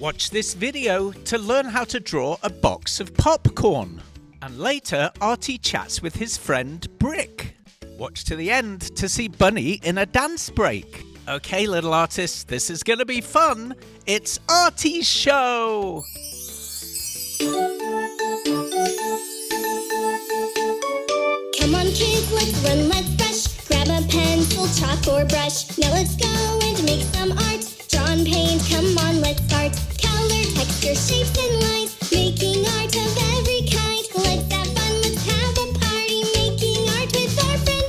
Watch this video to learn how to draw a box of popcorn. And later, Artie chats with his friend Brick. Watch to the end to see Bunny in a dance break. Okay, little artists, this is going to be fun. It's Artie's show! Come on kids, let's run, let's brush. Grab a pencil, chalk or brush. Now let's go and make some art. Draw and paint, come on, let's start. Color, texture, shapes and lines. Making art of every kind. Let's have fun, let's have a party. Making art with our friend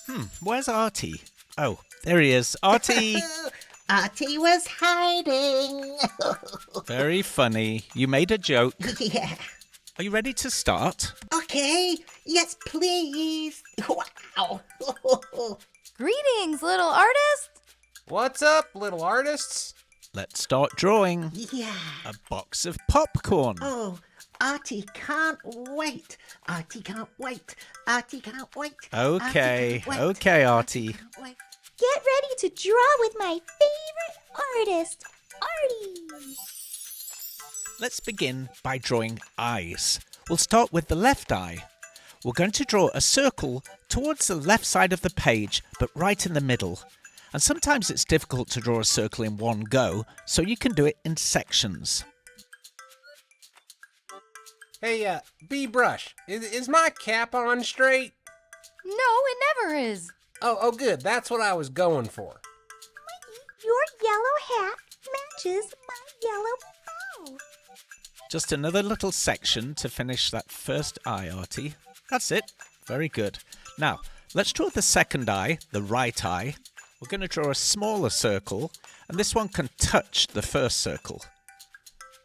Artie! Where's Artie? Oh, there he is. Artie! Artie was hiding. Very funny. You made a joke. Yeah. Are you ready to start? Okay. Yes, please. Wow. Greetings, little artist! What's up, little artists? Let's start drawing Yeah. a box of popcorn. Oh, Artie can't wait. Artie can't wait. Artie can't wait. Okay, Artie can't wait. okay, Artie. Can't wait. Get ready to draw with my favorite artist, Artie! Let's begin by drawing eyes. We'll start with the left eye. We're going to draw a circle towards the left side of the page, but right in the middle. And sometimes it's difficult to draw a circle in one go, so you can do it in sections. Hey, B-Brush, is my cap on straight? No, it never is. Oh, good. That's what I was going for. Your yellow hat matches my yellow bow. Just another little section to finish that first eye, Artie. That's it. Very good. Now, let's draw the second eye, the right eye. We're going to draw a smaller circle, and this one can touch the first circle.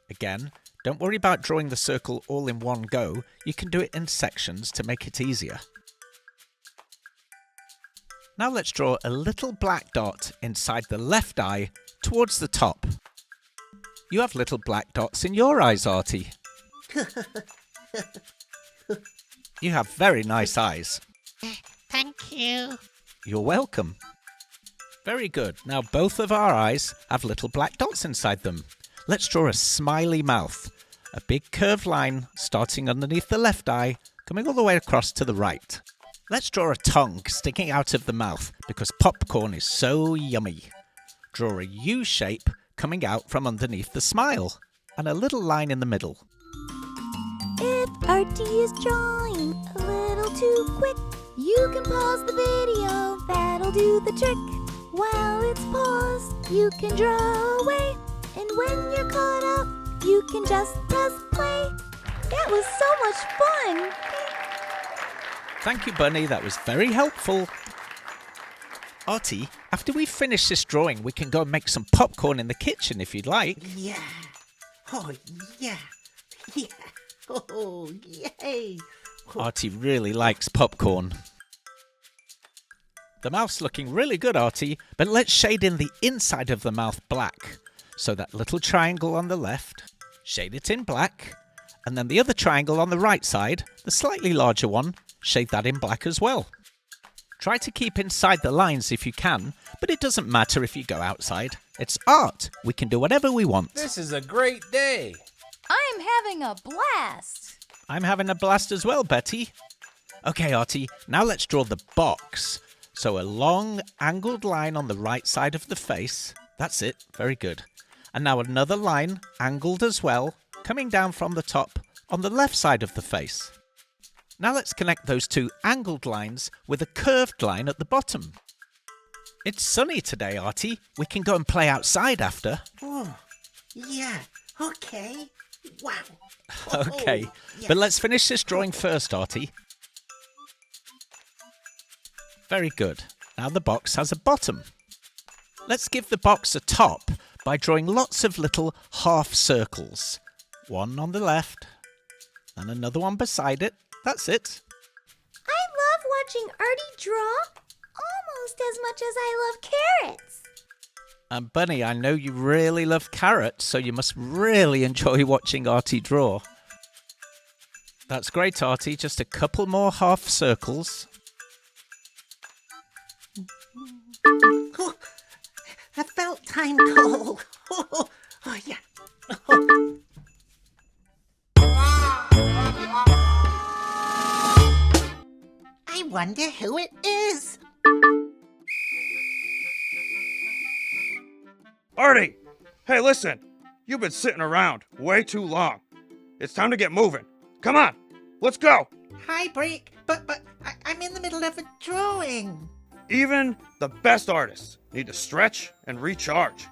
Again, don't worry about drawing the circle all in one go. You can do it in sections to make it easier. Now let's draw a little black dot inside the left eye towards the top. You have little black dots in your eyes, Artie. You have very nice eyes. Thank you. You're welcome. Very good. Now both of our eyes have little black dots inside them. Let's draw a smiley mouth. A big curved line starting underneath the left eye, coming all the way across to the right. Let's draw a tongue sticking out of the mouth because popcorn is so yummy. Draw a U shape coming out from underneath the smile and a little line in the middle. If Artie is drawing a little too quick, you can pause the video, that'll do the trick. While it's paused, you can draw away, and when you're caught up, you can just press play. That was so much fun! Thank you, Bunny. That was very helpful. Artie, after we finish this drawing, we can go and make some popcorn in the kitchen if you'd like. Yeah. Oh, yeah. Yeah. Oh, yay. Artie really likes popcorn. The mouth's looking really good, Artie, but let's shade in the inside of the mouth black. So that little triangle on the left, shade it in black, and then the other triangle on the right side, the slightly larger one, shade that in black as well. Try to keep inside the lines if you can, but it doesn't matter if you go outside. It's art. We can do whatever we want. This is a great day. I'm having a blast. I'm having a blast as well, Betty. Okay, Artie, now let's draw the box. So a long angled line on the right side of the face. That's it. Very good. And now another line, angled as well, coming down from the top on the left side of the face. Now let's connect those two angled lines with a curved line at the bottom. It's sunny today, Artie. We can go and play outside after. Oh, yeah. Okay. Wow. Okay, yeah. but let's finish this drawing first, Artie. Very good. Now the box has a bottom. Let's give the box a top by drawing lots of little half circles. One on the left, and another one beside it. That's it. I love watching Artie draw almost as much as I love carrots. And Bunny, I know you really love carrots, so you must really enjoy watching Artie draw. That's great, Artie. Just a couple more half circles. Oh, a felt time call. Oh, yeah. Oh. I wonder who it is. Artie! Hey, listen! You've been sitting around way too long. It's time to get moving. Come on, let's go! Hi, Break. But I'm in the middle of a drawing. Even the best artists need to stretch and recharge.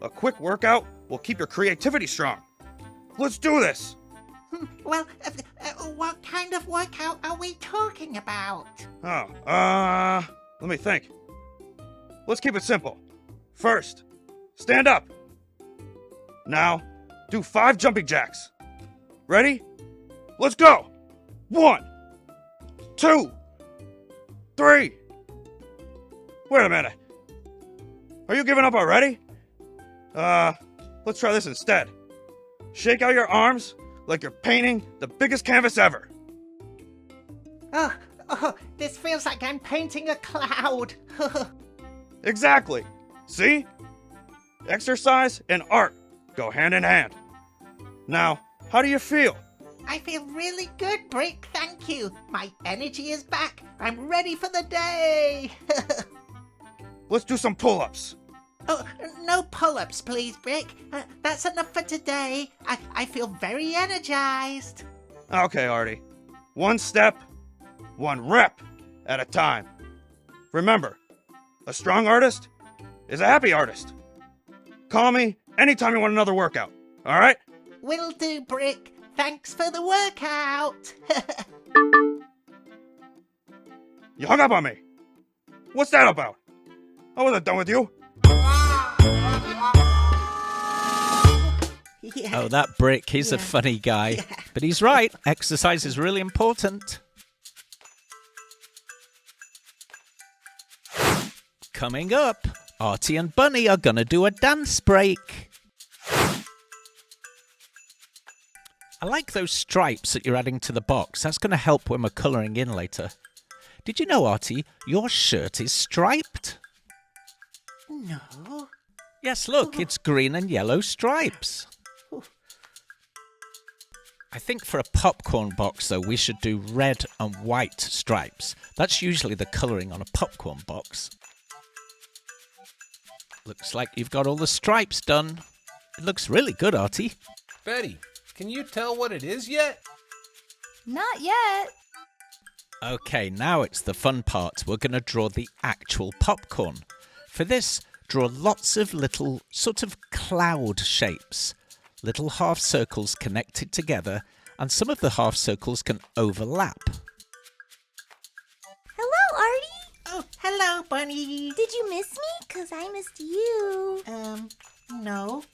A quick workout will keep your creativity strong. Let's do this! Well, what kind of workout are we talking about? Oh, let me think. Let's keep it simple. First, stand up. Now, do 5 jumping jacks. Ready? Let's go! 1, 2, 3. Wait a minute. Are you giving up already? Let's try this instead. Shake out your arms like you're painting the biggest canvas ever. Oh, this feels like I'm painting a cloud. Exactly. See? Exercise and art go hand in hand. Now, how do you feel? I feel really good, Brick. Thank you. My energy is back. I'm ready for the day. Let's do some pull-ups. Oh, no pull-ups, please, Brick. That's enough for today. I feel very energized. Okay, Artie. 1 step, 1 rep at a time. Remember, a strong artist is a happy artist. Call me anytime you want another workout, all right? Will do, Brick. Thanks for the workout. You hung up on me. What's that about? I wasn't done with you. Yeah. Oh, that Brick, he's a Yeah. funny guy. Yeah. But he's right, exercise is really important. Coming up, Artie and Bunny are gonna do a dance break. I like those stripes that you're adding to the box. That's gonna help when we're colouring in later. Did you know, Artie, your shirt is striped? No. Yes, look, it's green and yellow stripes. I think for a popcorn box, though, we should do red and white stripes. That's usually the colouring on a popcorn box. Looks like you've got all the stripes done. It looks really good, Artie. Betty, can you tell what it is yet? Not yet. Okay, now it's the fun part. We're going to draw the actual popcorn. For this, draw lots of little sort of cloud shapes. Little half circles connected together, and some of the half circles can overlap. Hello, Artie. Oh, hello, Bunny. Did you miss me? 'Cause I missed you. No.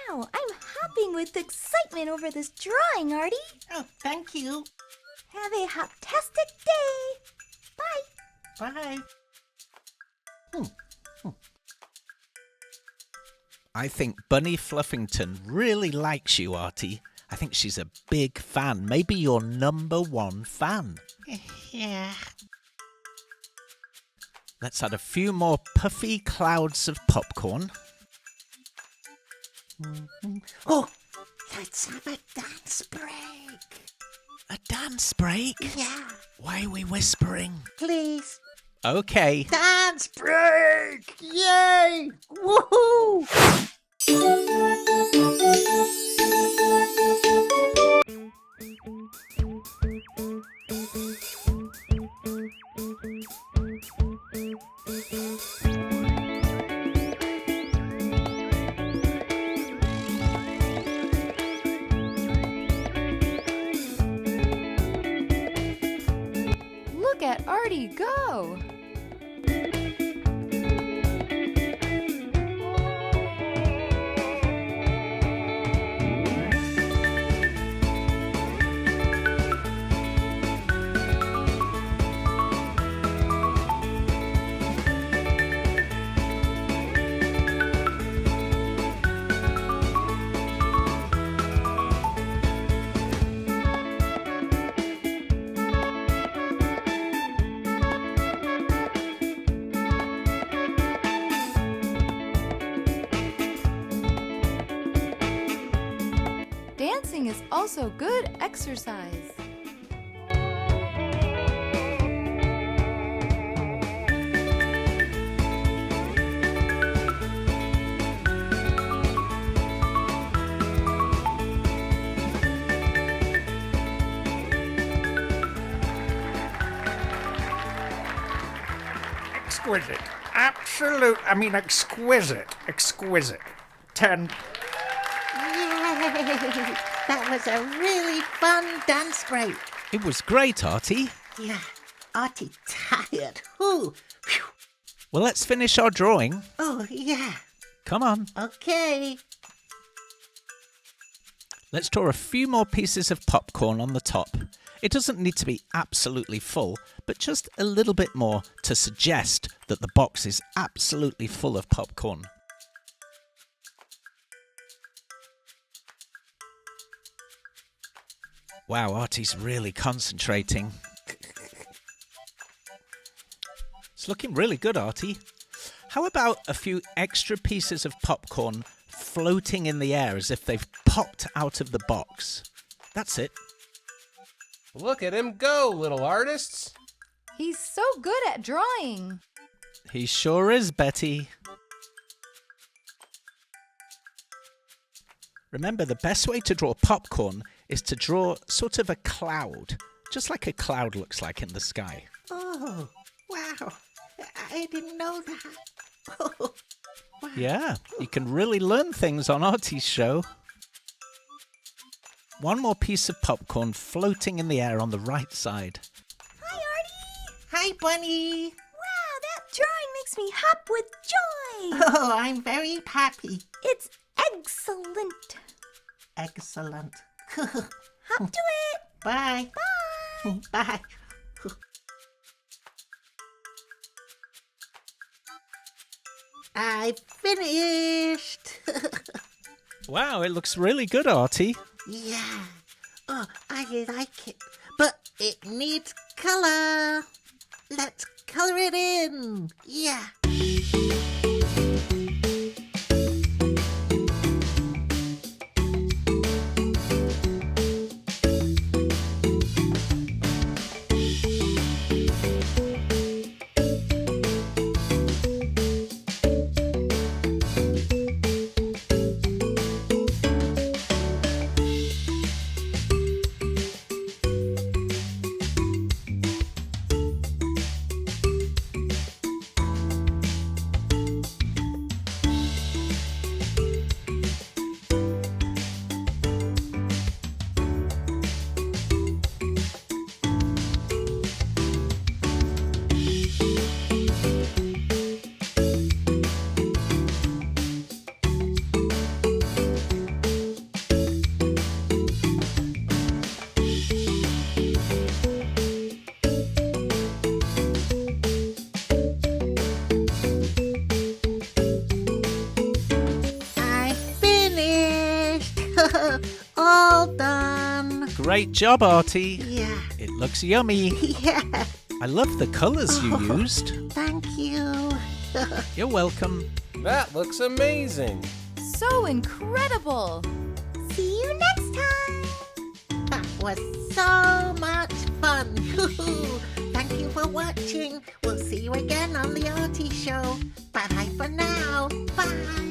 Wow, I'm hopping with excitement over this drawing, Artie. Oh, thank you. Have a hoptastic day. Bye. Bye. I think Bunny Fluffington really likes you, Artie. I think she's a big fan, maybe your #1 fan. Yeah. Let's add a few more puffy clouds of popcorn. Oh, let's have a dance break. A dance break? Yeah. Why are we whispering? Please. Okay. Dance break! Yay! Woohoo! Look at Artie go. Dancing is also good exercise. Exquisite. Exquisite. 10. Yay! That was a really fun dance break. It was great, Artie. Yeah, Artie tired. Ooh. Phew. Well, let's finish our drawing. Oh, yeah. Come on. Okay. Let's draw a few more pieces of popcorn on the top. It doesn't need to be absolutely full, but just a little bit more to suggest that the box is absolutely full of popcorn. Wow, Artie's really concentrating. It's looking really good, Artie. How about a few extra pieces of popcorn floating in the air as if they've popped out of the box? That's it. Look at him go, little artists. He's so good at drawing. He sure is, Betty. Remember, the best way to draw popcorn is to draw sort of a cloud, just like a cloud looks like in the sky. Oh, wow. I didn't know that. Oh, wow. Yeah, you can really learn things on Artie's show. One more piece of popcorn floating in the air on the right side. Hi, Artie. Hi, Bunny. Wow, that drawing makes me hop with joy. Oh, I'm very happy. It's excellent. Excellent. Hop to it. Bye. Bye. Bye. I finished. Wow, it looks really good, Artie. Yeah. Oh, I like it. But it needs color. Let's color it in. Yeah. All done. Great job, Artie. Yeah. It looks yummy. Yeah. I love the colours you used. Thank you. You're welcome. That looks amazing. So incredible. See you next time. That was so much fun. Thank you for watching. We'll see you again on the Artie Show. Bye for now. Bye.